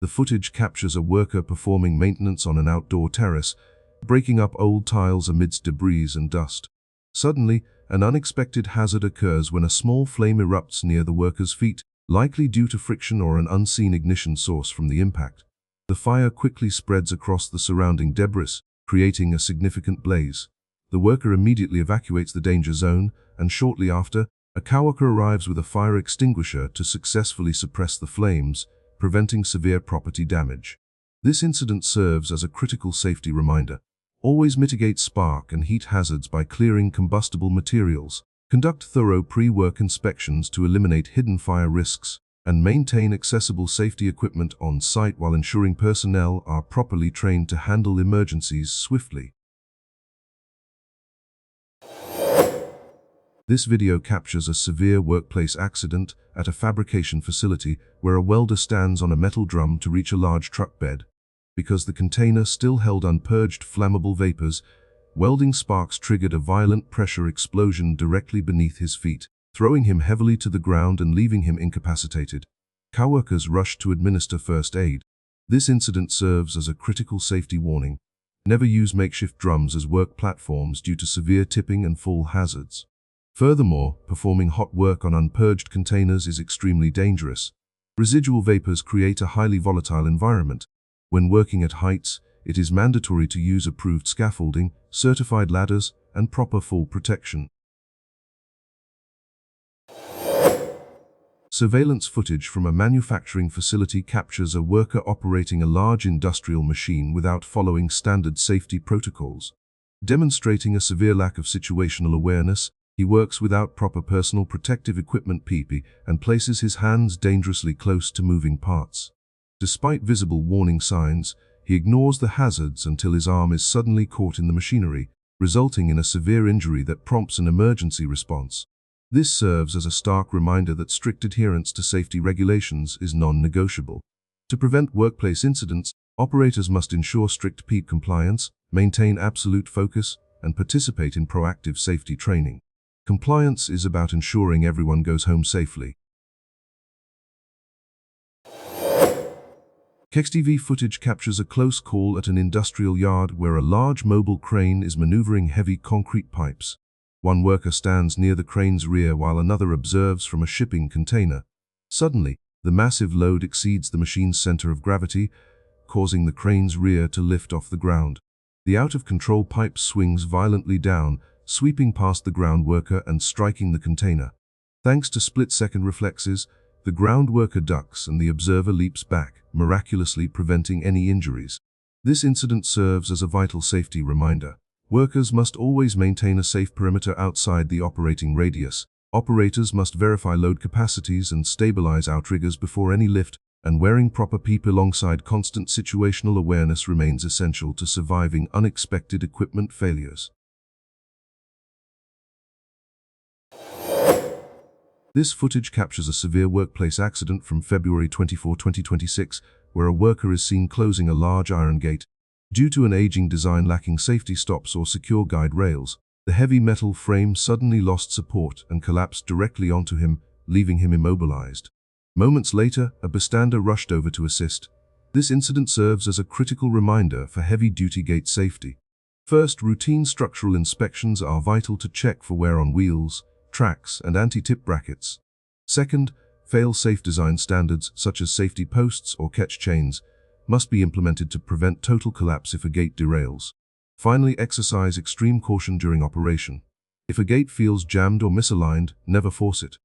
The footage captures a worker performing maintenance on an outdoor terrace, breaking up old tiles amidst debris and dust. Suddenly, an unexpected hazard occurs when a small flame erupts near the worker's feet, likely due to friction or an unseen ignition source from the impact. The fire quickly spreads across the surrounding debris, creating a significant blaze. The worker immediately evacuates the danger zone, and shortly after, a coworker arrives with a fire extinguisher to successfully suppress the flames, preventing severe property damage. This incident serves as a critical safety reminder. Always mitigate spark and heat hazards by clearing combustible materials. Conduct thorough pre-work inspections to eliminate hidden fire risks, and maintain accessible safety equipment on site while ensuring personnel are properly trained to handle emergencies swiftly. This video captures a severe workplace accident at a fabrication facility where a welder stands on a metal drum to reach a large truck bed. Because the container still held unpurged flammable vapors, welding sparks triggered a violent pressure explosion directly beneath his feet, throwing him heavily to the ground and leaving him incapacitated. Coworkers rushed to administer first aid. This incident serves as a critical safety warning. Never use makeshift drums as work platforms due to severe tipping and fall hazards. Furthermore, performing hot work on unpurged containers is extremely dangerous. Residual vapors create a highly volatile environment. When working at heights, it is mandatory to use approved scaffolding, certified ladders, and proper fall protection. Surveillance footage from a manufacturing facility captures a worker operating a large industrial machine without following standard safety protocols. Demonstrating a severe lack of situational awareness, he works without proper personal protective equipment (PPE) and places his hands dangerously close to moving parts. Despite visible warning signs, he ignores the hazards until his arm is suddenly caught in the machinery, resulting in a severe injury that prompts an emergency response. This serves as a stark reminder that strict adherence to safety regulations is non-negotiable. To prevent workplace incidents, operators must ensure strict PPE compliance, maintain absolute focus, and participate in proactive safety training. Compliance is about ensuring everyone goes home safely. KXTV footage captures a close call at an industrial yard where a large mobile crane is maneuvering heavy concrete pipes. One worker stands near the crane's rear while another observes from a shipping container. Suddenly, the massive load exceeds the machine's center of gravity, causing the crane's rear to lift off the ground. The out-of-control pipe swings violently down, sweeping past the ground worker and striking the container. Thanks to split-second reflexes, the ground worker ducks and the observer leaps back, miraculously preventing any injuries. This incident serves as a vital safety reminder. Workers must always maintain a safe perimeter outside the operating radius. Operators must verify load capacities and stabilize outriggers before any lift, and wearing proper PPE alongside constant situational awareness remains essential to surviving unexpected equipment failures. This footage captures a severe workplace accident from February 24, 2026, where a worker is seen closing a large iron gate. Due to an aging design lacking safety stops or secure guide rails, the heavy metal frame suddenly lost support and collapsed directly onto him, leaving him immobilized. Moments later, a bystander rushed over to assist. This incident serves as a critical reminder for heavy-duty gate safety. First, routine structural inspections are vital to check for wear on wheels, tracks, and anti-tip brackets. Second, fail-safe design standards such as safety posts or catch chains must be implemented to prevent total collapse if a gate derails. Finally, exercise extreme caution during operation. If a gate feels jammed or misaligned, never force it.